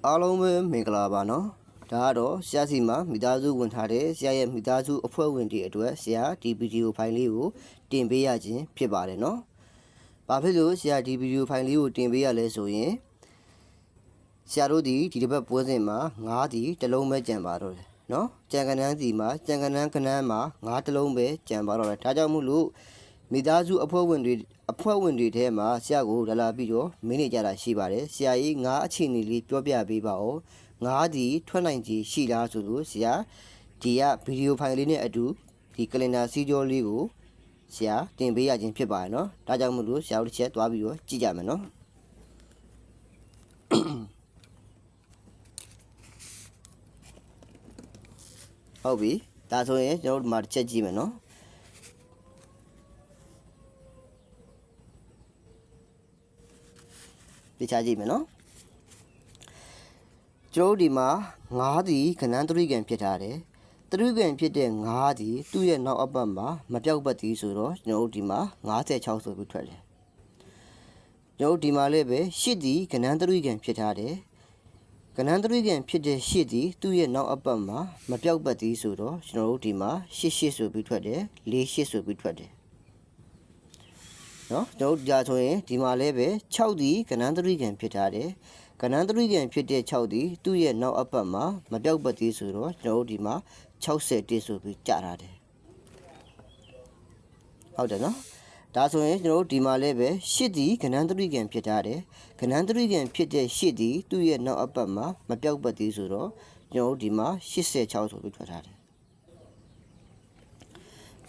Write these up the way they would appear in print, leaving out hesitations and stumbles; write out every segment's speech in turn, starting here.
အားလုံးပဲမင်္ဂလာပါနော်ဒါကတော့ဆရာစီမှာမိသားစုဝင်ထားတဲ့ဆရာရဲ့မိသားစုအဖွဲ့ဝင်တွေအတွက်ဆရာဒီဗီဒီယိုဖိုင်လေးကိုတင်ပေးရခြင်းဖြစ်ပါတယ်နော်ဘာဖြစ်လို့ဆရာဒီဗီဒီယိုဖိုင်လေးကိုတင်ပေးရလဲဆိုရင်ဆရာတို့ဒီတစ်ပတ်ပွဲစဉ်မှာ9ဒီတစ်လုံးပဲကြံပါတော့တယ်နော်ကြံကနန်းစီမှာကြံကနန်းမှာ9တစ်လုံးပဲကြံပါတော့တယ်ဒါကြောင့်မို့လို့မိသားစုအဖွဲ့ဝင်တွေထဲမှာဆရာကိုလာပြီးတော့မင်းနေကြတာရှိပါတယ်ဆရာကြီး9အခြေအနေလေးပြောပြပေးပါဦး9ဒီထွက်နိုင်ကြီးရှိလားဆိုလို့ဆရာဒီကဗီဒီယိုဖိုင်လေးနဲ့အတူဒီကလင်ဒါစီကြောလေးကိုဆရာတင်ပေးရခြင်းဖြစ်ပါတယ်နော်ဒါကြောင့်မို့လို့ဆရာတို့တစ်ချက်သွားပြီးတော့ကြည့်ကြမယ်နော်ဟုတ်ပြီဒါဆိုရင်ကျွန်တော်တို့ဒီမှာတစ်ချက်ကြည့်မယ်နော်ဒီချာကြည့်မယ်နော်ကျွန်တော်ဒီမှာ9ဒီကဏ္ဍသတိကံဖြစ်ထားတယ်သတိကံဖြစ်တဲ့9ဒီသူ့ရဲ့နောက်အပတ်မှာမပြောက်ပတ်သည်ဆိုတော့ကျွန်တော်ဒီမှာ56ဆိုပြီးထွက်တယ်ကျွန်တော်ဒီမှာလည်းပဲ8ဒီကဏ္ဍသတိကံဖြစ်ထားတယ်ကဏ္ဍသတိကံဖြစ်တဲ့8ဒီသူ့ရဲ့နောက်အပတ်မှာမပြောက်ပတ်သည်ဆိုတော့ကျွန်တော်ဒီမှာ88ဆိုပြီးထွက်တယ်48ဆိုပြီးထွက်တယ်နော်ကျွန်တော်ကြာဆိုရင်ဒီမှာလည်းပဲ6ဒီကဏ္ဍသတိကံဖြစ်ထားတယ်ကဏ္ဍသတိကံဖြစ်တဲ့6ဒီသူ့ရဲ့နောက်အပတ်မှာမပြောက်ပတ်သေးဆိုတော့ကျွန်တော်ဒီမှာ61ဆိုပြီးကြာထားတယ်ဟုတ်တယ်နော်ဒါဆိုရင်ကျွန်တော်ဒီမှာလည်းပဲ8ဒီကဏ္ဍသတိကံဖြစ်ထားတယ်ကဏ္ဍသတိကံဖြစ်တဲ့8ဒီသူ့ရဲ့နောက်အပတ်မှာမပြောက်ပတ်သေးဆိုတော့ကျွန်တော်ဒီမှာ86ဆိုပြီးထွက်ထားတယ်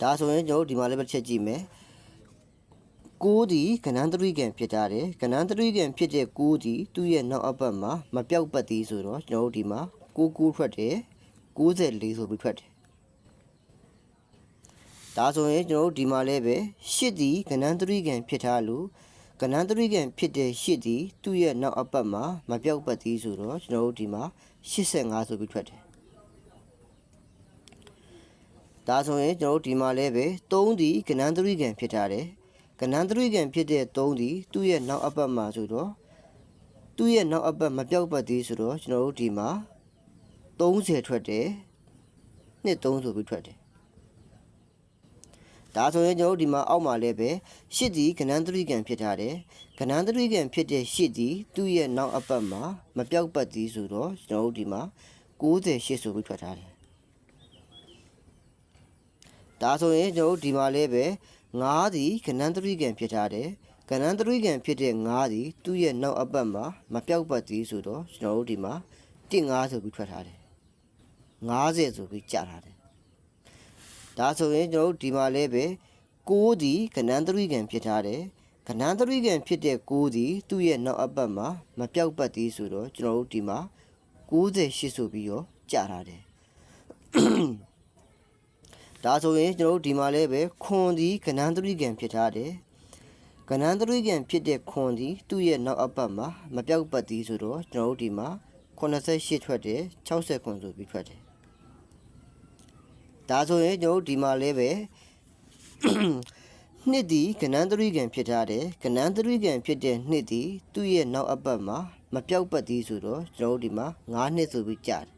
ဒါဆိုရင်ကျွန်တော်ဒီမှာလည်းပဲချက်ကြည့်မယ်9ဒီကဏ္ဍသတိကံဖြစ်ထားတယ်ကဏ္ဍသတိကံဖြစ်တဲ့9ဒီသူ့ရဲ့နောက်အပတ်မှာမပြောက်ပတ်သေးဆိုတော့ကျွန်တော်ဒီမှာ99ထွက်တယ်94ဆိုပြီးထွက်တယ်ဒါဆိုရင်ကျွန်တော်ဒီမှာလည်းပဲ8ဒီကဏ္ဍသတိကံဖြစ်ထားလို့ကဏ္ဍသတိကံဖြစ်တဲ့8ဒီသူ့ရဲ့နောက်အပတ်မှာမပြောက်ပတ်သေးဆိုတော့ကျွန်တော်ဒီမှာ85ဆိုပြီးထွက်တယ်ဒါဆိုရင်ကျွန်တော်ဒီမှာလည်းပဲ3ဒီကဏ္ဍသတိကံဖြစ်ထားတယ်ကဏ္ဍသတိကံဖြစ်တဲ့3ဒီသူ့ရဲ့နောက်အပတ်မှာဆိုတော့သူ့ရဲ့နောက်အပတ်မပြောက်ပတ်သေးဆိုတော့ကျွန်တော်တို့ဒီမှာ30ထွက်တယ်နှစ်3ဆိုပြီးထွက်တယ်ဒါဆိုရင်ကျွန်တော်တို့ဒီမှာအောက်မှာလည်းပဲ8ဒီကဏ္ဍသတိကံဖြစ်ထားတယ်ကဏ္ဍသတိကံဖြစ်တဲ့8ဒီသူ့ရဲ့နောက်အပတ်မှာမပြောက်ပတ်သေးဆိုတော့ကျွန်တော်တို့ဒီမှာ98ဆိုပြီးထွက်ထားတယ်ဒါဆိုရင်ကျွန်တော်တို့ဒီမှာလည်းပဲ9ဒီကဏ္ဍသတိကံဖြစ်ထားတယ်ကဏ္ဍသတိကံဖြစ်တဲ့9ဒီသူ့ရဲ့နောက်အပတ်မှာမပြောက်ပတ်သေးဆိုတော့ကျွန်တော်တို့ဒီမှာ15ဆိုပြီးထွက်ထားတယ်50ဆိုပြီးကြာထားတယ်ဒါဆိုရင်ကျွန်တော်တို့ဒီမှာလည်းပဲ6ဒီကဏ္ဍသတိကံဖြစ်ထားတယ်ကဏ္ဍသတိကံဖြစ်တဲ့6ဒီသူ့ရဲ့နောက်အပတ်မှာမပြောက်ပတ်သေးဆိုတော့ကျွန်တော်တို့ဒီမှာ98ဆိုပြီးတော့ကြာထားတယ်ဒါဆိုရင်ကျွန်တော်တို့ဒီမှာလည်းပဲခွန်ဒီကဏ္ဍသတိကံဖြစ်ထားတယ်ကဏ္ဍသတိကံဖြစ်တဲ့ခွန်ဒီသူ့ရဲ့နောက်အပတ်မှာမပြောက်ပတ်သေးဆိုတော့ကျွန်တော်တို့ဒီမှာ88ထွက်တယ်60ခွန်ဆိုပြီးထွက်တယ်ဒါဆိုရင်ကျွန်တော်တို့ဒီမှာလည်းပဲနှစ်ဒီကဏ္ဍသတိကံဖြစ်ထားတယ်ကဏ္ဍသတိကံဖြစ်တဲ့နှစ်ဒီသူ့ရဲ့နောက်အပတ်မှာမပြောက်ပတ်သေးဆိုတော့ကျွန်တော်တို့ဒီမှာ9နှစ်ဆိုပြီးကြာတယ်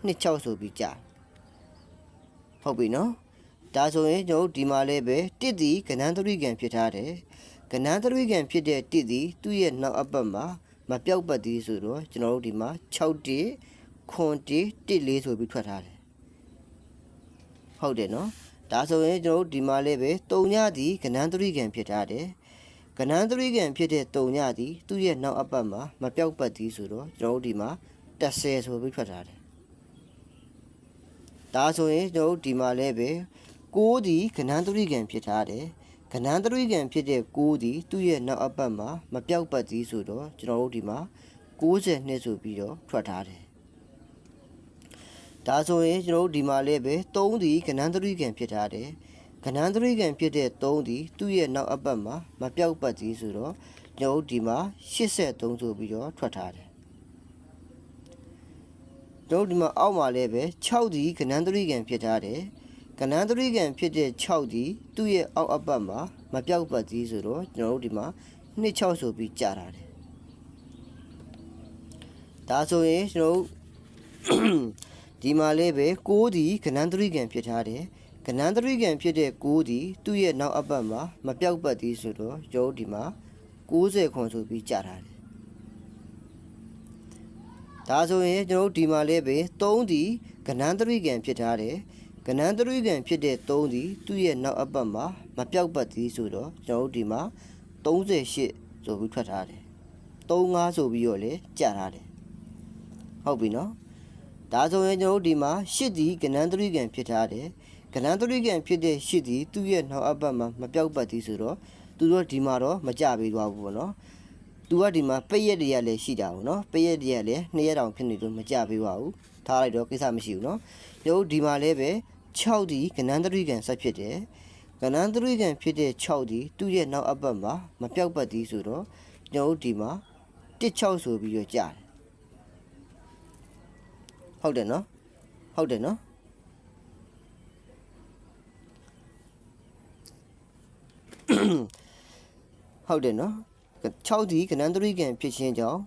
နှစ်6ဆိုပြီးကြာဟုတ်ပြီနော်ဒါဆိုရင်ကျွန်တော်ဒီမှာလည်းပဲ1ဒီကဏ္ဍသတိကံဖြစ်ထားတယ်ကဏ္ဍသတိကံဖြစ်တဲ့1ဒီသူ့ရဲ့နောက်အပတ်မှာမပြောက်ပတ်သေးဆိုတော့ကျွန်တော်တို့ဒီမှာ6တိခွန်တိ14ဆိုပြီးထွက်ထားတယ်ဟုတ်တယ်နော်ဒါဆိုရင်ကျွန်တော်ဒီမှာလည်းပဲ3ညဒီကဏ္ဍသတိကံဖြစ်ထားတယ်ကဏ္ဍသတိကံဖြစ်တဲ့3ညဒီသူ့ရဲ့နောက်အပတ်မှာမပြောက်ပတ်သေးဆိုတော့ကျွန်တော်ဒီမှာ10ဆိုပြီးထွက်ထားတယ်ဒါဆိုရင်ကျွန်တော်ဒီမှာလည်းပဲ6ဒီကဏ္ဍသတိကံဖြစ်ထားတယ်ကဏ္ဍသတိကံဖြစ်တဲ့6ဒီသူ့ရဲ့နောက်အပတ်မှာမပြောက်ပတ်သေးဆိုတော့ကျွန်တော်တို့ဒီမှာ92ဆိုပြီးတော့ထွက်ထားတယ်ဒါဆိုရင်ကျွန်တော်ဒီမှာလည်းပဲ3ဒီကဏ္ဍသတိကံဖြစ်ထားတယ်ကဏ္ဍသတိကံဖြစ်တဲ့3ဒီသူ့ရဲ့နောက်အပတ်မှာမပြောက်ပတ်သေးဆိုတော့ကျွန်တော်ဒီမှာ83ဆိုပြီးတော့ထွက်ထားတယ်တို့ဒီမှာအောက်မှာလည်းပဲ6ဒီကဏ္ဍသတိကံဖြစ်ထားတယ်ကဏ္ဍသတိကံဖြစ်တဲ့6ဒီသူ့ရဲ့အောက်အပတ်မှာမပြောက်ပတ်သေးဆိုတော့ကျွန်တော်တို့ဒီမှာ26ဆိုပြီးကြာထားတယ် ဒါဆိုရင်ကျွန်တော်ဒီမှာလေးပဲ6ဒီကဏ္ဍတရိကံဖြစ်ထားတယ်ကဏ္ဍတရိကံဖြစ်တဲ့6ဒီသူ့ရဲ့နောက်အပတ်မှာမပြောက်ပတ်သည်ဆိုတော့ကျွန်တော်ဒီမှာ60ခွန်ဆိုပြီးကြာထားတယ်ဒါဆိုရင်ကျွန်တော်ဒီမှာလေးပဲ3ဒီကဏ္ဍတရိကံဖြစ်ထားတယ်ကဏ္ဍတရိကံဖြစ်တဲ့3ဒီသူ့ရဲ့နောက်အပတ်မှာမပြောက်ပတ်သည်ဆိုတော့ကျွန်တော်ဒီမှာ38ဆိုပြီးထွက်ထားတယ်35ဆိုပြီးတော့လေကြာထားတယ်ဟုတ်ပြီနော်ဒါဆိုရင်ကျွန်တော်ဒီမှာ8ဒီကဏ္ဍတရိကံဖြစ်ထားတယ်ကဏ္ဍတရိကံဖြစ်တဲ့8ဒီသူ့ရဲ့နောက်အပတ်မှာမပြောက်ပတ်သည်ဆိုတော့သူတို့ဒီမှာတော့မကြပေးသွားဘူးပေါ့နော်သူကဒီမှာပိတ်ရက်တရလည်းရှိတာပေါ့နော်ပိတ်ရက်တရလည်း2ရက်တောင်ဖြစ်နေလို့မကြပေးပါဘူးထားလိုက်တော့ကိစ္စမရှိဘူးနော်ကျွန်တော်ဒီမှာလည်းပဲ6ဒီကဏ္ဍတရိကံဆက်ဖြစ်တယ်ကဏ္ဍတရိကံဖြစ်တဲ့6ဒီသူ့ရဲ့နောက်အပတ်မှာမပြောက်ပတ်သည်ဆိုတော့ကျွန်တော်ဒီမှာ16ဆိုပြီးတော့ကြာတယ်ဟုတ်တယ်နော်ဟုတ်တယ်နော်ဟုတ်တယ်နော်6ဒီကဏ္ဍတရိကံဖြစ်ခြင်းကြောင့်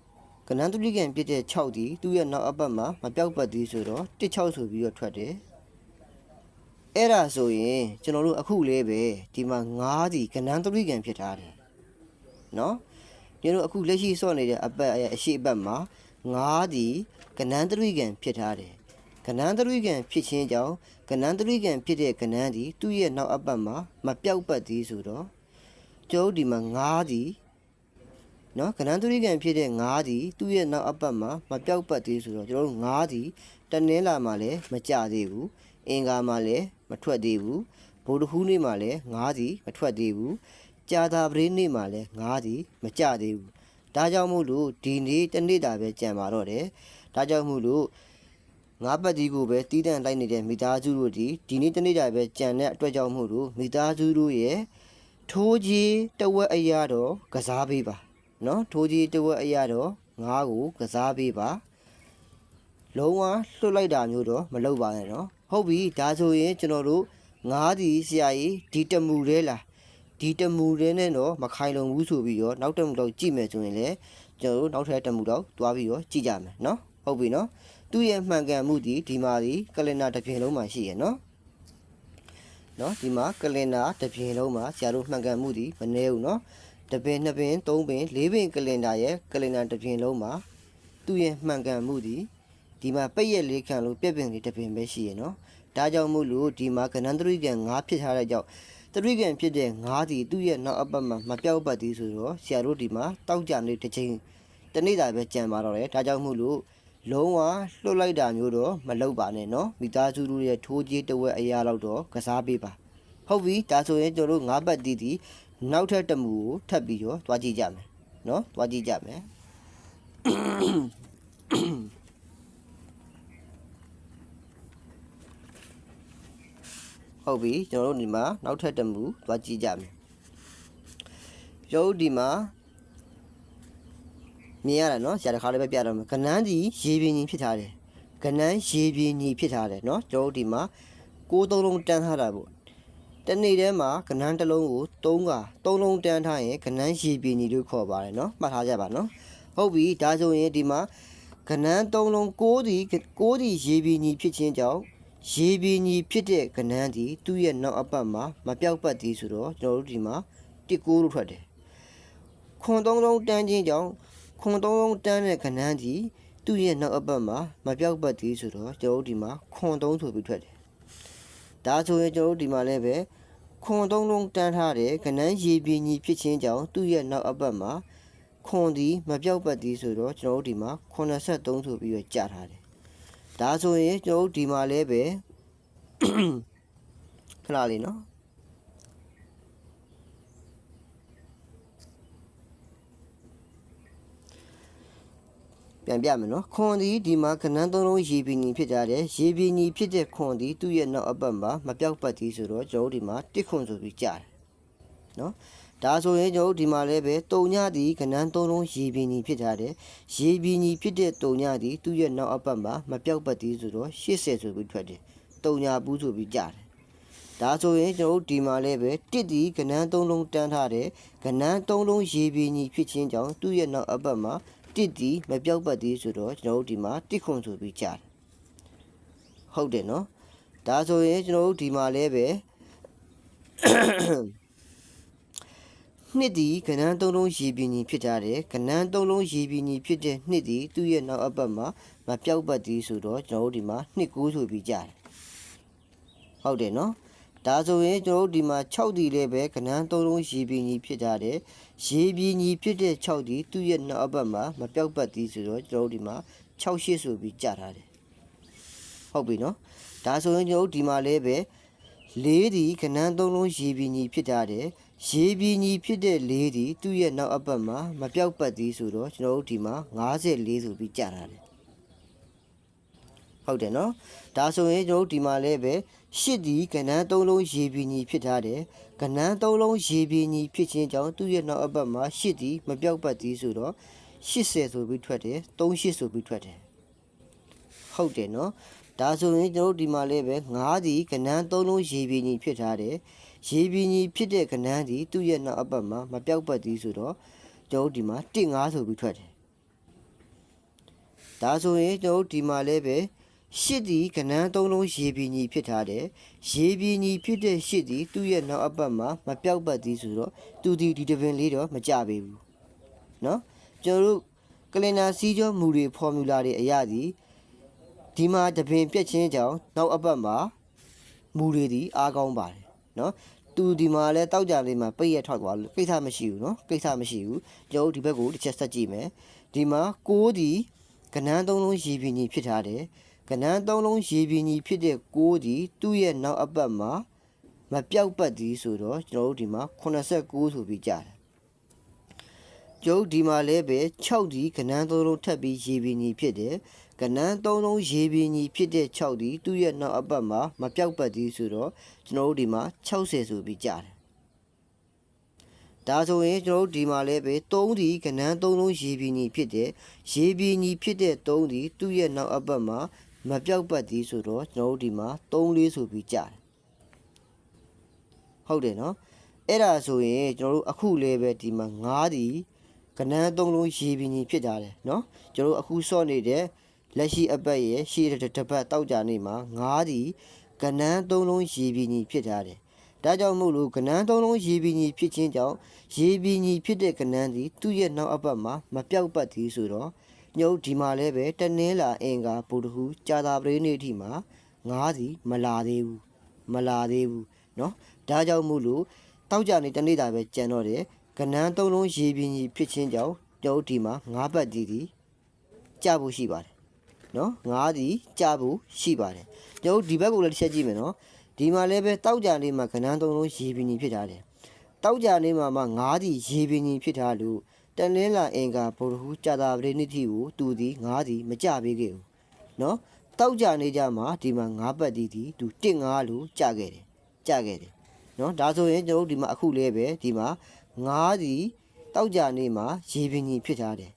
ကဏ္ဍတရိကံဖြစ်တဲ့6ဒီသူ့ရဲ့နောက်အပတ်မှာမပြောက်ပတ်သည်ဆိုတော့16ဆိုပြီးတော့ထွက်တယ်အဲ့ဒါဆိုရင်ကျွန်တော်တို့အခုလေးပဲဒီမှာ9ဒီကဏ္ဍတရိကံဖြစ်ထားတယ်နော်ကျွန်တော်အခုလက်ရှိစော့နေတဲ့အပတ်အရှိအပတ်မှာ9ဒီကဏ္ဍတရိကံဖြစ်ထားတယ်ကဏ္ဍတရိကံဖြစ်ခြင်းကြောင့်ကဏ္ဍတရိကံဖြစ်တဲ့ကဏ္ဍဒီသူ့ရဲ့နောက်အပတ်မှာမပြောက်ပတ်သည်ဆိုတော့ကျုပ်ဒီမှာ9ဒီနော်ကဏ္ဍတရိကံဖြစ်တဲ့9ဒီသူ့ရဲ့နောက်အပတ်မှာမပြောက်ပတ်သည်ဆိုတော့ကျွန်တော်တို့9ဒီတနင်္လာမှာလည်းမကြသေးဘူးအင်္ဂါမှာလည်းမထွက်သေးဘူးဗုဒ္ဓဟူးနေ့မှာလည်း9ဒီမထွက်သေးဘူးကြာသပတေးနေ့မှာလည်း9ဒီမကြသေးဘူးဒါကြောင့်မို့လို့ဒီနေ့တနေ့တာပဲကြံပါတော့တယ်ဒါကြောင့်မို့လို့9ပတ်ဒီကိုပဲတီးတန့်လိုက်နေတဲ့မိသားစုတို့ဒီနေ့တနေ့တာပဲကြံတဲ့အတွက်ကြောင့်မို့လို့မိသားစုတို့ရဲ့ထိုးကြီးတဝက်အရာတော့ကစားပေးပါနော်ထိုးကြီးတဝက်အရာတော့9ကိုကစားပေးပါလုံးဝလွတ်လိုက်တာမျိုးတော့မလုပ်ပါနဲ့နော်ဟုတ်ပြီဒါဆိုရင်ကျွန်တော်တို့9ဒီဆရာကြီးဒီတမူရဲလားဒီတမူရဲနဲ့တော့မခိုင်လုံဘူးဆိုပြီးတော့နောက်တမူတော့ကြည့်မယ်ဆိုရင်လည်းကျွန်တော်တို့နောက်ထပ်တမူတော့တွားပြီးတော့ကြည့်ကြမယ်နော်ဟုတ်ပြီနော်သူ့ရဲ့မှန်ကန်မှုဒီမှာဒီကလင်နာတစ်ပြင်လုံးမှာရှိရနော်ဒီမှာကလင်နာတစ်ပြင်လုံးမှာဆရာတို့မှန်ကန်မှုမနည်းဘူးနော်တစ်ပင်နှစ်ပင်သုံးပင်လေးပင်ကလင်နာရဲ့ကလင်နာတစ်ပြင်လုံးမှာသူ့ရဲ့မှန်ကန်မှုဒီမှာပိတ်ရက်လေးခံလို့ပြက်ပင်လေးတစ်ပင်ပဲရှိရနော်ဒါကြောင့်မို့လို့ဒီမှာကဏ္ဍတရိကံ9ဖြစ်ထားတဲ့ကြောင့်တရိကံဖြစ်တဲ့9ဒီသူ့ရဲ့နောက်အပတ်မှာမပြောက်ပတ်သည်ဆိုတော့ဆရာတို့ဒီမှာတောက်ကြနေတစ်ချိန်တနေ့တာပဲကြံပါတော့တယ်ဒါကြောင့်မို့လို့လုံးဝလွတ်လိုက်တာမျိုးတော့မလုပ်ပါနဲ့နော်မိသားစုတို့ရဲ့ထိုးကြီးတဝက်အရာလောက်တော့ကစားပေးပါဟုတ်ပြီဒါဆိုရင်ကျွန်တော်တို့9ပတ်တီးနောက်ထပ်တမူကိုထပ်ပြီးတော့တွားကြည့်ကြမယ်နော်တွားကြည့်ကြမယ်ဟုတ်ပြီကျွန်တော်တို့ဒီမှာနောက်ထပ်တမူတွားကြည့်ကြမယ်ရုပ်ဒီမှာမြင်ရတာနော်ဆရာတစ်ခါလေးပဲပြတော့မယ်ကဏ္ဍဒီရေပြင်းကြီးဖြစ်ထားတယ်ကဏ္ဍရေပြင်းကြီးဖြစ်ထားတယ်နော်ကျွန်တော်တို့ဒီမှာ6-3လုံးတန်းထားတာပေါ့တနေ့တည်းမှာကဏ္ဍတစ်လုံးကို3လုံးတန်းထားရင်ကဏ္ဍရေပြင်းကြီးလို့ခေါ်ပါတယ်နော်မှတ်ထားကြပါနော်ဟုတ်ပြီဒါဆိုရင်ဒီမှာကဏ္ဍ3လုံး6ဒီရေပြင်းကြီးဖြစ်ခြင်းကြောင့်ရေပြင်းကြီးဖြစ်တဲ့ကဏ္ဍဒီသူ့ရဲ့နောက်အပတ်မှာမပြောက်ပတ်သည်ဆိုတော့ကျွန်တော်တို့ဒီမှာ19လို့ထွက်တယ်ခွန်3လုံးတန်းခြင်းကြောင့်ခွန်3လုံးတန်းတဲ့ကဏ္ဍဒီသူ့ရဲ့နောက်အပတ်မှာမပြောက်ပတ်သည်ဆိုတော့ကျွန်တော်တို့ဒီမှာခွန်3ဆိုပြီးထွက်တယ်ဒါဆိုရင်ကျွန်တော်တို့ဒီမှာလည်းပဲခွန်3လုံးတန်းထားတဲ့ကဏ္ဍရေပြင်းကြီးဖြစ်ခြင်းကြောင့်သူ့ရဲ့နောက်အပတ်မှာခွန်ဒီမပြောက်ပတ်သည်ဆိုတော့ကျွန်တော်တို့ဒီမှာ83ဆိုပြီးတော့ကြာထားတယ်ဒါဆိုရင်ကျွန်တော်တို့ဒီမှာလည်းပဲခဏလေးနော်ပြန်ပြမယ်နော်ခွန်ဒီမှာကဏ္ဍ3လုံးရေပြင်းကြီးဖြစ်ကြတယ်ရေပြင်းကြီးဖြစ်တဲ့ခွန်ဒီသူ့ရဲ့နောက်အပတ်မှာမပြောက်ပတ်သည်ဆိုတော့ကျွန်တော်တို့ဒီမှာ1ခွန်ဆိုပြီးကြာတယ်နော်ဒါဆိုရင်ကျွန်တော်တို့ဒီမှာလည်းပဲတုံညဒီကဏ္ဍ3လုံးရေပြင်းကြီးဖြစ်ကြတယ်ရေပြင်းကြီးဖြစ်တဲ့တုံညဒီသူ့ရဲ့နောက်အပတ်မှာမပြောက်ပတ်သည်ဆိုတော့80ဆိုပြီးထွက်တယ်တုံညဘူးဆိုပြီးကြာတယ်ဒါဆိုရင်ကျွန်တော်တို့ဒီမှာလည်းပဲ1ဒီကဏ္ဍ3လုံးတန်းထားတယ်ကဏ္ဍ3လုံးရေပြင်းကြီးဖြစ်ခြင်းကြောင့်သူ့ရဲ့နောက်အပတ်မှာ တစ်ဒီမပြောက်ပတ်သည်ဆိုတော့ကျွန်တော်တို့ဒီမှာတစ်ခွန်ဆိုပြီးကြားတယ်ဟုတ်တယ်နော်ဒါဆိုရင်ကျွန်တော်တို့ဒီမှာလည်းပဲနှစ်ဒီကဏ္ဍသုံးလုံးရေပြင်းကြီးဖြစ်ထားတယ်ကဏ္ဍသုံးလုံးရေပြင်းကြီးဖြစ်တဲ့နှစ်ဒီသူ့ရဲ့နောက်အပတ်မှာမပြောက်ပတ်သည်ဆိုတော့ကျွန်တော်တို့ဒီမှာနှစ်9ဆိုပြီးကြားတယ်ဟုတ်တယ်နော်ဒါဆိုရင်ကျွန်တော်တို့ဒီမှာ6ဒီလည်းပဲကဏ္ဍသုံးလုံးရေပြင်းကြီးဖြစ်ထားတယ်ရေပြင်းကြီးဖြစ်တဲ့6ဒီသူ့ရဲ့နောက်အပတ်မှာမပြောက်ပတ်သည်ဆိုတော့ကျွန်တော်တို့ဒီမှာ6 8ဆိုပြီးကြားထားတယ်ဟုတ်ပြီနော်ဒါဆိုရင်ကျွန်တော်တို့ဒီမှာလည်းပဲ4ဒီကဏ္ဍသုံးလုံးရေပြင်းကြီးဖြစ်ထားတယ်ရေပြင်းကြီးဖြစ်တဲ့4ဒီသူ့ရဲ့နောက်အပတ်မှာမပြောက်ပတ်သည်ဆိုတော့ကျွန်တော်တို့ဒီမှာ54ဆိုပြီးကြားထားတယ်ဟုတ်တယ်နော်ဒါဆိုရင်ကျွန်တော်တို့ဒီမှာလည်းပဲ8ဒီကဏ္ဍသုံးလုံးရေပြင်းကြီးဖြစ်ထားတယ်ကဏ္ဍသုံးလုံးရေပြင်းကြီးဖြစ်ခြင်းကြောင့်သူ့ရဲ့နောက်အပတ်မှာ8ဒီမပြောက်ပတ်သည်ဆိုတော့80ဆိုပြီးထွက်တယ်38ဆိုပြီးထွက်တယ်ဟုတ်တယ်နော်ဒါဆိုရင်ကျွန်တော်တို့ဒီမှာလည်းပဲ9ဒီကဏ္ဍသုံးလုံးရေပြင်းကြီးဖြစ်ထားတယ်ရေပြင်းကြီးဖြစ်တဲ့ကဏ္ဍဒီသူ့ရဲ့နောက်အပတ်မှာမပြောက်ပတ်သည်ဆိုတော့ကျွန်တော်တို့ဒီမှာ15ဆိုပြီးထွက်တယ်ဒါဆိုရင်ကျွန်တော်တို့ဒီမှာလည်းပဲ8ဒီကဏ္ဍသုံးလုံးရေပြင်းကြီးဖြစ်ထားတယ်ရေပြင်းကြီးဖြစ်တဲ့8ဒီသူ့ရဲ့နောက်အပတ်မှာမပြောက်ပတ်သည်ဆိုတော့သူဒီတပင်လေးတော့မကြပေဘူးเนาะကျွန်တော်တို့ကလင်နာစီးကျော်မူတွေဖော်မြူလာတွေအရာဒီမှာတပင်ပြက်ချင်းကြောင့်နောက်အပတ်မှာမူတွေဒီအားကောင်းပါတယ်เนาะသူဒီမှာလဲတောက်ကြလေးမှာပိတ်ရထွက်သွားလို့ကိစ္စမရှိဘူးเนาะကိစ္စမရှိဘူးကျွန်တော်ဒီဘက်ကိုတစ်ချက်ဆက်ကြည့်မယ်ဒီမှာ6ဒီကဏ္ဍသုံးလုံးရေပြင်းကြီးဖြစ်ထားတယ်ကဏ္ဍသုံးလုံးရေပြင်းကြီးဖြစ်တဲ့6ဒီသူ့ရဲ့နောက်အပတ်မှာမပြောက်ပတ်သည်ဆိုတော့ကျွန်တော်တို့ဒီမှာ89ဆိုပြီးကြားတယ်ကျုပ်ဒီမှာလည်းပဲ6ဒီကဏ္ဍသုံးလုံးထပ်ပြီးရေပြင်းကြီးဖြစ်တယ်ကဏ္ဍသုံးလုံးရေပြင်းကြီးဖြစ်တဲ့6ဒီသူ့ရဲ့နောက်အပတ်မှာမပြောက်ပတ်သည်ဆိုတော့ကျွန်တော်တို့ဒီမှာ60ဆိုပြီးကြားတယ်ဒါဆိုရင်ကျွန်တော်တို့ဒီမှာလည်းပဲ3ဒီကဏ္ဍသုံးလုံးရေပြင်းကြီးဖြစ်တဲ့ရေပြင်းကြီးဖြစ်တဲ့3ဒီသူ့ရဲ့နောက်အပတ်မှာမပြောက်ပတ်သည်ဆိုတော့ကျွန်တော်တို့ဒီမှာ34ဆိုပြီးကြားတယ်ဟုတ်တယ်နော်အဲ့ဒါဆိုရင်ကျွန်တော်တို့အခုလည်းပဲဒီမှာ9ဒီကဏ္ဍသုံးလုံးရေပြင်းကြီးဖြစ်ထားတယ်နော်ကျွန်တော်တို့အခုစော့နေတဲ့လက်ရှိအပတ်ရဲ့ရှေ့တစ်ပတ်တောက်ကြနေမှာ9ဒီကဏ္ဍသုံးလုံးရေပြင်းကြီးဖြစ်ထားတယ်ဒါကြောင့်မို့လို့ကဏ္ဍသုံးလုံးရေပြင်းကြီးဖြစ်ခြင်းကြောင့်ရေပြင်းကြီးဖြစ်တဲ့ကဏ္ဍဒီသူ့ရဲ့နောက်အပတ်မှာမပြောက်ပတ်သည်ဆိုတော့ညုပ်ဒီမှာလည်းပဲတနင်းလာအင်္ဂါဗုဒ္ဓဟူကြာသာပတေးနေ့ထိမှာ9ဒီမလာသေးဘူးเนาะဒါကြောင့်မို့လို့တောက်ကြနေတနေ့တာပဲကြံတော့တယ်ကဏ္ဍသုံးလုံးရေပြင်းကြီးဖြစ်ခြင်းကြောင့်ညုပ်ဒီမှာ9ပတ်ဒီကြဖို့ရှိပါတယ်เนาะ9ဒီကြဖို့ရှိပါတယ်ညုပ်ဒီဘက်ကိုလည်းတစ်ချက်ကြည့်မယ်เนาะဒီမှာလည်းပဲတောက်ကြနေမှာကဏ္ဍသုံးလုံးရေပြင်းကြီးဖြစ်ထားတယ်တောက်ကြနေမှာ9ဒီရေပြင်းကြီးဖြစ်ထားလို့တနင်္လာအင်္ဂါဗုဒ္ဓဟူးကြာသာပတေးနေ့ထိကိုသူဒီ9ဒီမကြပေးခဲ့ဘူးเนาะတောက်ကြနေကြမှာဒီမှာ9ပတ်ဒီသူ15လို့ကြခဲ့တယ်เนาะဒါဆိုရင်ကျွန်တော်တို့ဒီမှာအခုလည်းပဲဒီမှာ9ဒီတောက်ကြနေမှာရေပြင်းကြီးဖြစ်ထားတယ်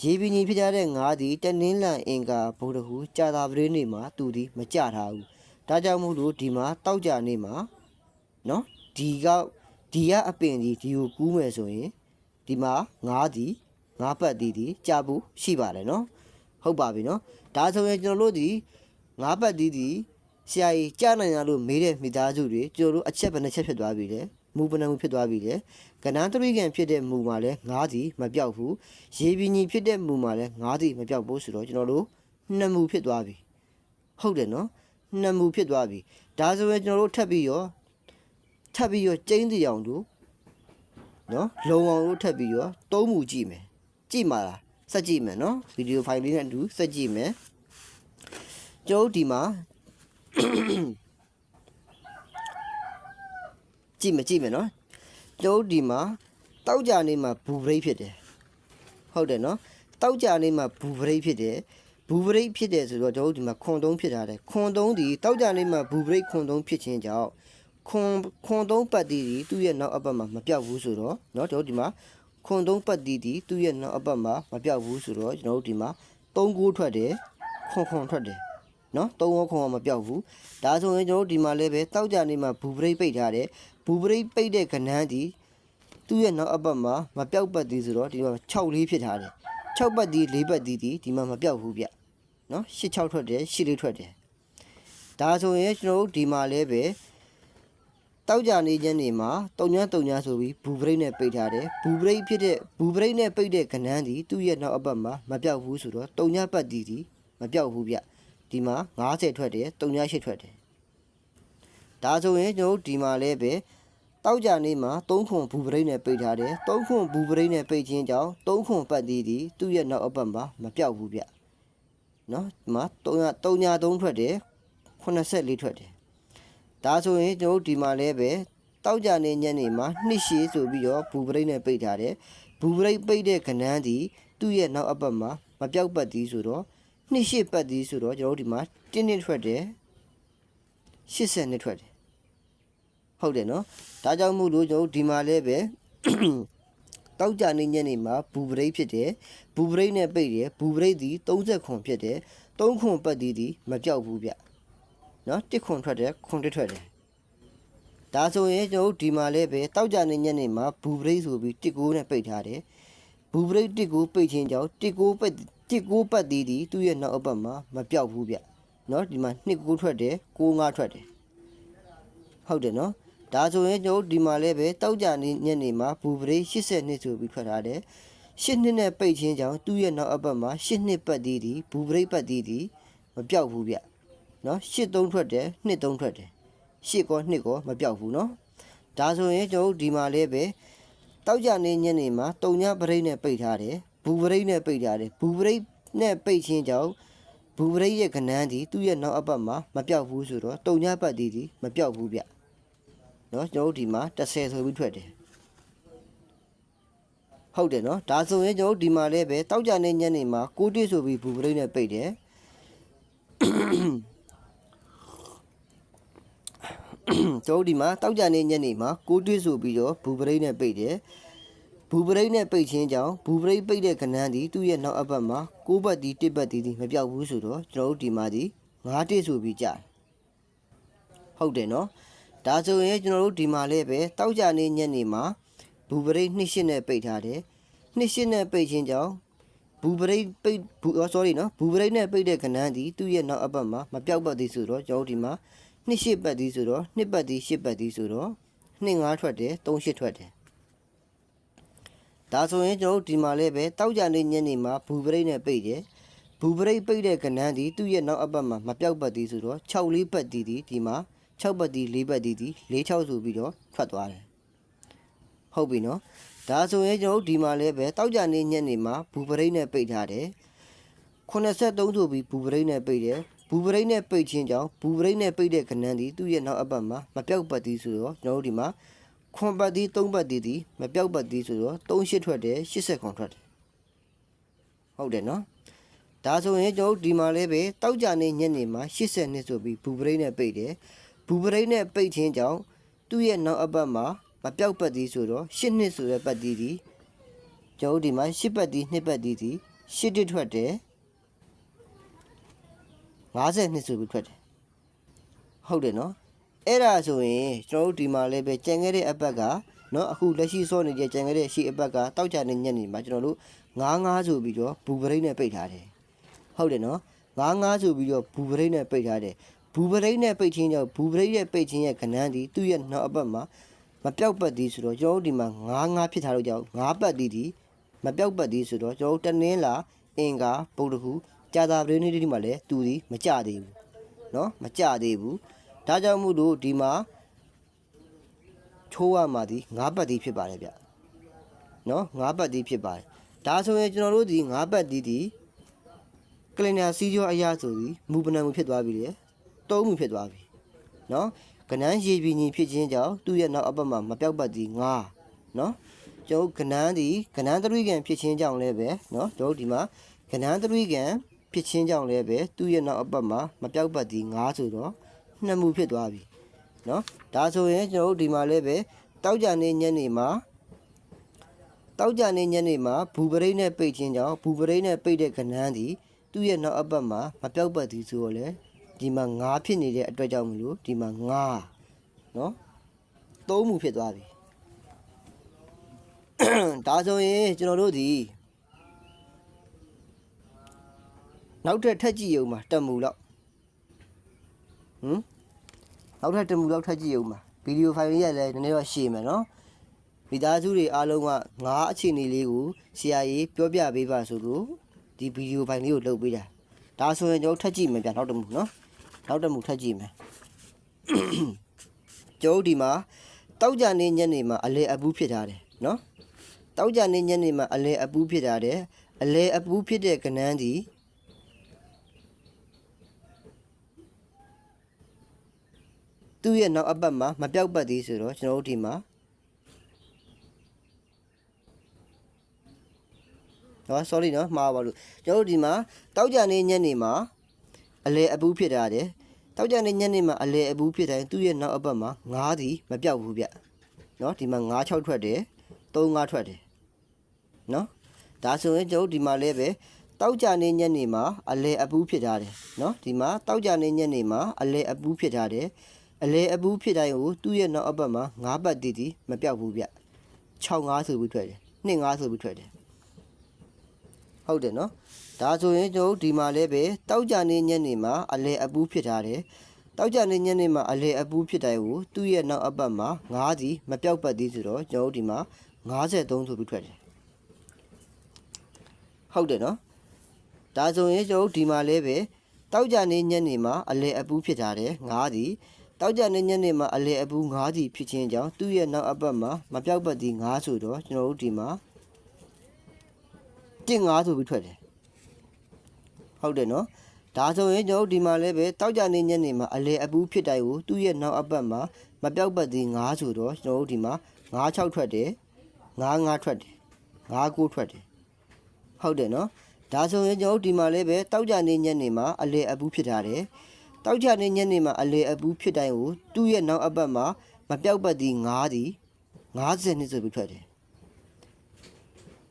ရေပြင်းကြီးဖြစ်ထားတဲ့9ဒီတနင်္လာအင်္ဂါဗုဒ္ဓဟူးကြာသာပတေးနေ့မှာသူဒီမကြထားဘူးဒါကြောင့်မို့လို့ဒီမှာတောက်ကြနေမှာเนาะဒီကအပင်ဒီကိုကူးမယ်ဆိုရင်ဒီမှာ9ဒီ9ပတ်ဒီကြာဖို့ရှိပါတယ်เนาะဟုတ်ပါပြီเนาะဒါဆိုရင်ကျွန်တော်တို့ဒီ9ပတ်ဒီဆရာကြီးကြားနိုင်ရလို့မေးတဲ့မိသားစုတွေကျွန်တော်တို့အချက်ဘယ်နှချက်ဖြစ်သွားပြီလဲမူပနံမှုဖြစ်သွားပြီလေကဏ္ဍတရိကံဖြစ်တဲ့မူမှာလဲ9ဒီမပြောက်ဘူးရေပြင်းကြီးဖြစ်တဲ့မူမှာလဲ9ဒီမပြောက်ဘူးဆိုတော့ကျွန်တော်တို့2မူဖြစ်သွားပြီဟုတ်တယ်နော်2မူဖြစ်သွားပြီဒါဆိုရင်ကျွန်တော်တို့ထပ်ပြီးရောကျင်းတီအောင်တို့နော်လုံအောင်တို့ထပ်ပြီးရော3မူကြည့်မယ်ကြည့်ပါလားဆက်ကြည့်မယ်နော်ဗီဒီယိုဖိုင်လေးနဲ့အတူဆက်ကြည့်မယ်ကျွန်တော်ဒီမှာကြည့်မယ်နော်ကျွန်တော်ဒီမှာတောက်ကြနေမှာဘူဘရိတ်ဖြစ်တယ်ဟုတ်တယ်နော်တောက်ကြနေမှာဘူဘရိတ်ဖြစ်တယ်ဘူဘရိတ်ဖြစ်တယ်ဆိုတော့ကျွန်တော်ဒီမှာခွန်3ဖြစ်ထားတယ်ခွန်3ဒီတောက်ကြနေမှာဘူဘရိတ်ခွန်3ဖြစ်ခြင်းကြောင့်ခွန်3ပတ်တီသူ့ရဲ့နောက်အပတ်မှာမပြောက်ဘူးဆိုတော့เนาะကျွန်တော်ဒီမှာခွန်3ပတ်တီသူ့ရဲ့နောက်အပတ်မှာမပြောက်ဘူးဆိုတော့ကျွန်တော်ဒီမှာ3ကိုထွက်တယ်ခွန်ထွက်တယ်เนาะ3ခွန်မပြောက်ဘူးဒါဆိုရင်ကျွန်တော်ဒီမှာလည်းပဲတောက်ကြနေမှာဘူဘရိတ်ပိတ်ထားတယ်ဘူဘရိတ်ပိတ်တဲ့ကဏ္ဍဒီသူ့ရဲ့နောက်အပတ်မှာမပြောက်ပတ်သေးဆိုတော့ဒီမှာ6လေးဖြစ်ထားတယ် 6ပတ်ဒီ4ပတ်ဒီဒီမှာမပြောက်ဘူးဗျနော်8 6ထွက်တယ်8 4ထွက်တယ်ဒါဆိုရင်ကျွန်တော်တို့ဒီမှာလည်းပဲတောက်ကြနေခြင်းနေမှာတုံညာဆိုပြီးဘူဘရိတ်နဲ့ပိတ်ထားတယ်ဘူဘရိတ်ဖြစ်တဲ့ဘူဘရိတ်နဲ့ပိတ်တဲ့ကဏ္ဍဒီသူ့ရဲ့နောက်အပတ်မှာမပြောက်ဘူးဆိုတော့တုံညာပတ်ဒီမပြောက်ဘူးဗျဒီမှာ90ထွက်တယ်တုံညာ8ထွက်တယ်ဒါဆိုရင်ကျွန်တော်တို့ဒီမှာလည်းပဲတောက်ကြနေမှာ3ခွန်ဘူပရိတ်နဲ့ပိတ်ထားတယ်3ခွန်ဘူပရိတ်နဲ့ပိတ်ခြင်းကြောင့်3ခွန်ပတ်သည်သူ့ရဲ့နောက်အပတ်မှာမပြောက်ဘူးဗျနော်ဒီမှာ303ထွက်တယ်84ထွက်တယ်ဒါဆိုရင်ကျွန်တော်ဒီမှာလည်းပဲတောက်ကြနေညနေမှာ2ရှည်ဆိုပြီးတော့ဘူပရိတ်နဲ့ပိတ်ထားတယ်ဘူပရိတ်ပိတ်တဲ့ကဏ္ဍသည်သူ့ရဲ့နောက်အပတ်မှာမပြောက်ပတ်သည်ဆိုတော့2ရှည်ပတ်သည်ဆိုတော့ကျွန်တော်ဒီမှာ1ထွက်တယ်82ထွက်တယ်ဟုတ်တယ်နော်ဒါကြောင့်မို့လို့ကျွန်တော်ဒီမှာလည်းပဲတောက်ကြနေညနေမှာဘူပရိတ်ဖြစ်တယ်ဘူပရိတ်နဲ့ပိတ်တယ်ဘူပရိတ်သည်30ခွန်ဖြစ်တယ်3ခွန်ပတ်သည်မပြောက်ဘူးဗျနော်1ခွန်ထွက်တယ်ခွန်1ထွက်တယ်ဒါဆိုရင်ကျွန်တော်ဒီမှာလည်းပဲတောက်ကြနေညနေမှာဘူပရိတ်ဆိုပြီး19နဲ့ပိတ်ထားတယ်ဘူပရိတ်19ပိတ်ခြင်းကြောင့်19ပတ်သည်သူ့ရဲ့နောက်အပတ်မှာမပြောက်ဘူးဗျနော်ဒီမှာ29ထွက်တယ်95ထွက်တယ်ဟုတ်တယ်နော်ဒါဆိုရင်ကျွန်တော်ဒီမှာလည်းပဲတောက်ကြနေညနေမှာဘူပရိတ်82ဆိုပြီးထွက်ထားတယ်8နှစ်နဲ့ပိတ်ခြင်းကြောင့်သူ့ရဲ့နောက်အပတ်မှာ8နှစ်ပတ်သည်ဘူပရိတ်ပတ်သည်မပြောက်ဘူးဗျနော်83ထွက်တယ်23ထွက်တယ်8ကော2ကောမပြောက်ဘူးနော်ဒါဆိုရင်ကျွန်တော်ဒီမှာလည်းပဲတောက်ကြနေညနေမှာတုံညာပရိတ်နဲ့ပိတ်ထားတယ်ဘူပရိတ်နဲ့ပိတ်ထားတယ်ဘူပရိတ်နဲ့ပိတ်ခြင်းကြောင့်ဘူပရိတ်ရဲ့ကဏ္ဍသည်သူ့ရဲ့နောက်အပတ်မှာမပြောက်ဘူးဆိုတော့တုံညာပတ်သည်မပြောက်ဘူးဗျနော်ကျွန်တော်ဒီမှာ30ဆိုပြီးထွက်တယ်ဟုတ်တယ်နော်ဒါဆိုရင်ကျွန်တော်ဒီမှာလည်းပဲတောက်ကြနေညနေမှာ6တိဆိုပြီးဘူပရိတ်နဲ့ပိတ်တယ်ကျွန်တော်ဒီမှာတောက်ကြနေညနေမှာ6တိဆိုပြီးတော့ဘူပရိတ်နဲ့ပိတ်တယ်ဘူပရိတ်နဲ့ပိတ်ခြင်းကြောင့်ဘူပရိတ်ပိတ်တဲ့ကဏ္ဍသည်သူ့ရဲ့နောက်အပတ်မှာ6ပတ်ဒီ1ပတ်ဒီမပြောက်ဘူးဆိုတော့ကျွန်တော်ဒီမှာဒီ9တိဆိုပြီးကြာဟုတ်တယ်နော်ဒါဆိုရင်ကျွန်တော်တို့ဒီမှာလည်းပဲတောက်ကြနေညနေမှာဘူပရိတ်28နဲ့ပိတ်ထားတယ်28နဲ့ပိတ်ခြင်းကြောင့်ဘူပရိတ်ပိတ်ဘူနော်ဘူပရိတ်နဲ့ပိတ်တဲ့ကဏ္ဍသည်သူ့ရဲ့နောက်အပတ်မှာမပြောက်ပတ်သည်ဆိုတော့ကျွန်တော်ဒီမှာ28ပတ်သည်ဆိုတော့2ပတ်သည်8ပတ်သည်ဆိုတော့25ထွက်တယ်38ထွက်တယ်ဒါဆိုရင်ကျွန်တော်ဒီမှာလည်းပဲတောက်ကြနေညနေမှာဘူပရိတ်နဲ့ပိတ်တယ်ဘူပရိတ်ပိတ်တဲ့ကဏ္ဍသည်သူ့ရဲ့နောက်အပတ်မှာမပြောက်ပတ်သည်ဆိုတော့6 4ပတ်သည်ဒီမှာ6ပတ်ဒီ4ပတ်ဒီ4 6ဆိုပြီးတော့ထွက်သွားတယ်ဟုတ်ပြီနော်ဒါဆိုရင်ကျွန်တော်ဒီမှာလည်းပဲတောက်ကြနေညနေမှာဘူပရိတ်နဲ့ပိတ်ထားတယ်83ဆိုပြီးဘူပရိတ်နဲ့ပိတ်တယ်ဘူပရိတ်နဲ့ပိတ်ခြင်းကြောင့်ဘူပရိတ်နဲ့ပိတ်တဲ့ကဏ္ဍဒီသူ့ရဲ့နောက်အပတ်မှာမပြောက်ပတ်ဒီဆိုတော့ကျွန်တော်ဒီမှာခွန်ပတ်ဒီ3ပတ်ဒီမပြောက်ပတ်ဒီဆိုတော့38ထွက်တယ်80ခွန်ထွက်တယ်ဟုတ်တယ်နော်ဒါဆိုရင်ကျွန်တော်ဒီမှာလည်းပဲတောက်ကြနေညနေမှာ82ဆိုပြီးဘူပရိတ်နဲ့ပိတ်တယ်ဘူပရိတ်နဲ့ပိတ်ခြင်းကြောင့်သူ့ရဲ့နောက်အပတ်မှာမပြောက်ပတ်သည်ဆိုတော့8နှစ်ဆိုတဲ့ပတ်သည်ဒီကျွန်တော်ဒီမှာ8ပတ်သည်2ပတ်သည်ဒီ8တစ်ထွက်တယ်52ဆိုပြီးထွက်တယ်ဟုတ်တယ်နော်အဲ့ဒါဆိုရင်ကျွန်တော်ဒီမှာလည်းပဲကြံခဲ့တဲ့အပတ်ကနော်အခုလက်ရှိစောနေတဲ့ကြံခဲ့တဲ့ရှေ့အပတ်ကတောက်ကြနေညနေမှာကျွန်တော်တို့9ဆိုပြီးတော့ဘူပရိတ်နဲ့ပိတ်ထားတယ်ဟုတ်တယ်နော်9ဆိုပြီးတော့ဘူပရိတ်နဲ့ပိတ်ထားတယ်ဘူပရိတ်နဲ့ပိတ်ခြင်းကြောင့်ဘူပရိတ်ရဲ့ပိတ်ခြင်းရဲ့ကဏ္ဍသည်သူ့ရဲ့နောက်အပတ်မှာမပြောက်ပတ်သည်ဆိုတော့ကျွန်တော်တို့ဒီမှာ9ဖြစ်ထားလို့ကြောင့်9ပတ်သည်ဒီမပြောက်ပတ်သည်ဆိုတော့ကျွန်တော်တို့တနင်္လာအင်္ဂါပုဒ်ခုကြာသာပတေးနေ့ဒီမှာလည်းသူဒီမကြသေးဘူးเนาะမကြသေးဘူးဒါကြောင့်မို့လို့ဒီမှာချိုးရမှာဒီ9ပတ်သည်ဖြစ်ပါတယ်ဗျเนาะ9ပတ်သည်ဖြစ်ပါတယ်ဒါဆိုရင်ကျွန်တော်တို့ဒီ9ပတ်သည်ဒီကလင်နာစီကျော်အရာဆိုပြီးမူပနံမှုဖြစ်သွားပြီလေ3မှုဖြစ်သွားပြီเนาะကနန်းရေပြည်ညီဖြစ်ခြင်းကြောင့်သူ့ရဲ့နောက်အပတ်မှာမပြောက်ပတ်သည်9เนาะကျွန်တော်ကနန်းသည်ကနန်းသရိကံဖြစ်ခြင်းကြောင့်လည်းပဲเนาะကျွန်တော်ဒီမှာကနန်းသရိကံဖြစ်ခြင်းကြောင့်လည်းပဲသူ့ရဲ့နောက်အပတ်မှာမပြောက်ပတ်သည်9ဆိုတော့2မှုဖြစ်သွားပြီเนาะဒါဆိုရင်ကျွန်တော်ဒီမှာလည်းပဲတောက်ကြနေညနေမှာဘူပရိတ်နဲ့ပိတ်ခြင်းကြောင့်ဘူပရိတ်နဲ့ပိတ်တဲ့ကနန်းသည်သူ့ရဲ့နောက်အပတ်မှာမပြောက်ပတ်သည်ဆိုတော့လေဒီမှာ9ဖြစ်နေတဲ့အတွက်ကြောင့်မလို့ဒီမှာ9เนาะ3မှုဖြစ်သွားပြီဒါဆိုရင်ကျွန်တော်တို့ဒီ နောက်ထပ်ထက်ကြည့်အောင်မှာတက်မှုတော့နောက်ထပ်တက်မှုတော့ထက်ကြည့်အောင်မှာဗီဒီယိုဖိုင်လေးရလည်းနည်းနည်းတော့ရှည်မယ်နော်မိသားစုတွေအားလုံးကငါးအခြေအနေလေးကိုဆရာကြီးပြောပြပေးပါဆိုလို့ဒီဗီဒီယိုဖိုင်လေးကိုလုပ်ပေးတာဒါဆိုရင်ကျွန်တော်ထက်ကြည့်မယ်ဗျနောက်တစ်မှုနော်နောက်တစ်မှုထက်ကြည့်မယ်ကျွန်တော်ဒီမှာတောက်ကြနေညနေမှာအလဲအပူးဖြစ်ထားတယ်နော်တောက်ကြနေညနေမှာအလဲအပူးဖြစ်ထားတယ်အလဲအပူးဖြစ်တဲ့ကဏ္ဍဒီသူ့ရဲ့နောက်အပတ်မှာမပြောက်ပတ်သေးဆိုတော့ကျွန်တော်တို့ဒီမှာsorry နော်မှားပါလို့ကျွန်တော်တို့ဒီမှာတောက်ကြနေညနေမှာအလဲအပူးဖြစ်ထားတယ်တောက်ကြနေညနေမှာအလဲအပူးဖြစ်တိုင်းသူ့ရဲ့နောက်အပတ်မှာငါးသည်မပြောက်ဘူးဗျနော်ဒီမှာငါး6ထွက်တယ်3 5ထွက်တယ်နော်ဒါဆိုရင်ကျွန်တော်ဒီမှာလည်းပဲတောက်ကြနေညနေမှာအလဲအပူးဖြစ်ထားတယ်နော်ဒီမှာတောက်ကြနေညနေမှာအလဲအပူးဖြစ်ထားတယ်အလဲအပူးဖြစ်တိုင်းကိုသူ့ရဲ့နောက်အပတ်မှာ9ပတ်တည်တည်မပြောက်ဘူးဗျ6 5ဆိုပြီးထွက်တယ်2 5ဆိုပြီးထွက်တယ်ဟုတ်တယ်နော်ဒါဆိုရင်ကျွန်တော်ဒီမှာလည်းပဲတောက်ကြနေညနေမှာအလဲအပူးဖြစ်ထားတယ်တောက်ကြနေညနေမှာအလဲအပူးဖြစ်တိုင်းကိုသူ့ရဲ့နောက်အပတ်မှာ9စီမပြောက်ပတ်သေးဆိုတော့ကျွန်တော်ဒီမှာ53ဆိုပြီးထွက်တယ်ဟုတ်တယ်နော်ဒါဆိုရင်ကျွန်တော်ဒီမှာလည်းပဲတောက်ကြနေညနေမှာအလဲအပူးဖြစ်ထားတယ်9စီတောက်ကြနေညနေမှာအလဲအပူး9စီဖြစ်ခြင်းကြောင့်သူ့ရဲ့နောက်အပတ်မှာမပြောက်ပတ်သေး9ဆိုတော့ကျွန်တော်တို့ဒီမှာ1 5ဆိုပြီးထွက်တယ်ဟုတ်တယ်နော်ဒါဆိုရင်ကျွန်တော်ဒီမှာလည်းပဲတောက်ကြနေညနေမှာအလဲအပူးဖြစ်တိုင်းကိုသူ့ရဲ့နောက်အပတ်မှာမပြောက်ပတ်သေး9ဆိုတော့ကျွန်တော်တို့ဒီမှာ9 6ထွက်တယ်9 5ထွက်တယ်9 9ထွက်တယ်ဟုတ်တယ်နော်ဒါဆိုရင်ကျွန်တော်ဒီမှာလည်းပဲတောက်ကြနေညနေမှာအလဲအပူးဖြစ်ထားတယ်တောက်ကြနေညနေမှာအလဲအပူးဖြစ်တိုင်းကိုသူ့ရဲ့နောက်အပတ်မှာမပြောက်ပတ်သေး9ဒီ52ဆိုပြီးထွက်တယ်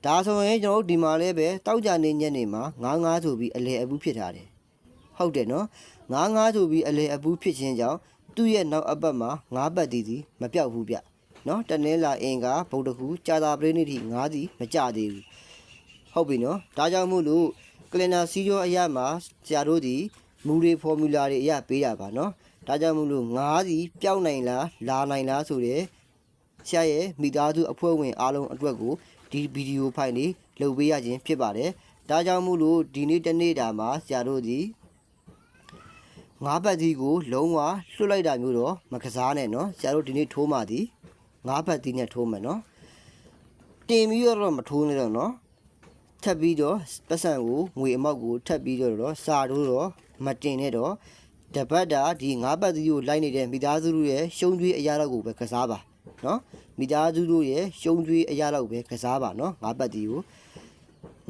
ဒါဆိုရင်ကျွန်တော်ဒီမှာလည်းပဲတောက်ကြနေညနေမှာ9 5ဆိုပြီးအလဲအပူးဖြစ်ထားတယ်ဟုတ်တယ်နော်9 5ဆိုပြီးအလဲအပူးဖြစ်ခြင်းကြောင့်သူ့ရဲ့နောက်အပတ်မှာ9ပတ်တည်စီမပြောက်ဘူးဗျနော်တနင်္လာအင်္ဂါဗုဒ္ဓဟူးကြာတာပရိနိတိ9စီမကြသေးဘူးဟုတ်ပြီနော်ဒါကြောင့်မို့လို့ကလင်နာစီရောအရာမှာဆရာတို့ဒီမူတွေဖော်မြူလာတွေအရာပေးတာပါနော်ဒါကြောင့်မို့လို့9စီပျောက်နိုင်လားလာနိုင်လားဆိုတဲ့ဆရာရဲ့မိသားစုအဖွဲ့ဝင်အားလုံးအတွက်ကိုဒီဗီဒီယိုဖိုင်လေးလုပ်ပေးရခြင်းဖြစ်ပါတယ်ဒါကြောင့်မို့လို့ဒီနေ့တနေ့တာမှာဆရာတို့ဒီ9ပတ်ကြီးကိုလုံးဝလွှတ်လိုက်တာမျိုးတော့မကစားနဲ့နော်ဆရာတို့ဒီနေ့ထိုးမှဒီ9ပတ်ကြီးနဲ့ထိုးမယ်နော်တင်ပြီးတော့မထိုးနဲ့တော့နော်ထပ်ပြီးတော့ပတ်စံကိုငွေအမောက်ကိုထပ်ပြီးတော့စာတို့တော့မတင်နဲ့တော့တပတ်တာဒီ9ပတ်ကြီးကိုလိုက်နေတဲ့မိသားစုရဲ့ရှုံးကျွေးအရာတော့ကိုပဲကစားပါနော်မိသားစုတို့ရဲ့ရှုံးကျွေးအရာတော့ပဲကစားပါနော်9ပတ်ကြီးကို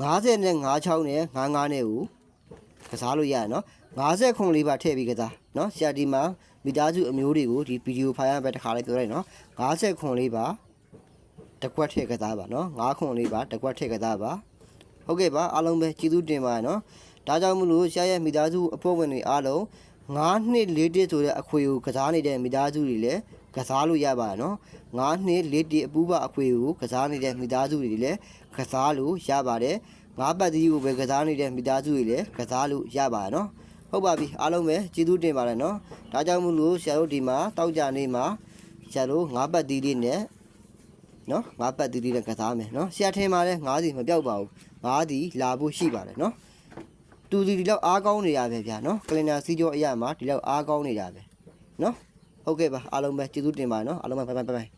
50နဲ့56နဲ့55နဲ့ကိုကစားလို့ရရနော်50လေးပါထည့်ပြီးကစားနော်ဆရာဒီမှာမိသားစုအမျိုးတွေကိုဒီဗီဒီယိုဖိုင်ရပဲတစ်ခါလေးပြောလိုက်နော်50လေးပါတကွက်ထည့်ကစားပါနော်5လေးပါတကွက်ထည့်ကစားပါဟုတ်ကဲ့ပါအားလုံးပဲကျေးဇူးတင်ပါတယ်နော်ဒါကြောင့်မလို့ဆရာရဲ့မိသားစုအဖွဲ့ဝင်တွေအားလုံး9နှစ်4တစ်ဆိုတဲ့အခွေကိုကစားနေတဲ့မိသားစုတွေလည်းကစားလို့ရပါတယ်နော်9နှစ်4တစ်အပူပါအခွေကိုကစားနေတဲ့မိသားစုတွေလည်းကစားလို့ရပါတယ်9ပတ်ကြီးကိုပဲကစားနေတဲ့မိသားစုတွေလည်းကစားလို့ရပါတယ်နော်ဟုတ်ပါပြီအားလုံးပဲကျေးဇူးတင်ပါတယ်နော်ဒါကြောင့်မလို့ဆရာတို့ဒီမှာတောက်ကြနေမှာဆရာတို့9ပတ်ကြီးလေးနဲ့နော်9ပတ်ကြီးလေးနဲ့ကစားမယ်နော်ဆရာထင်ပါတယ်9စီမပြောက်ပါဘူး9စီလာဖို့ရှိပါတယ်နော်တူစီဒီလောက်အားကောင်းနေရပဲဗျာနော်ကလင်နာစီကျော်အရာမှာဒီလောက်အားကောင်းနေတာပဲနော်ဟုတ်ကဲ့ပါအားလုံးပဲကျေးဇူးတင်ပါတယ်နော်အားလုံးပဲဘိုင်ဘိုင်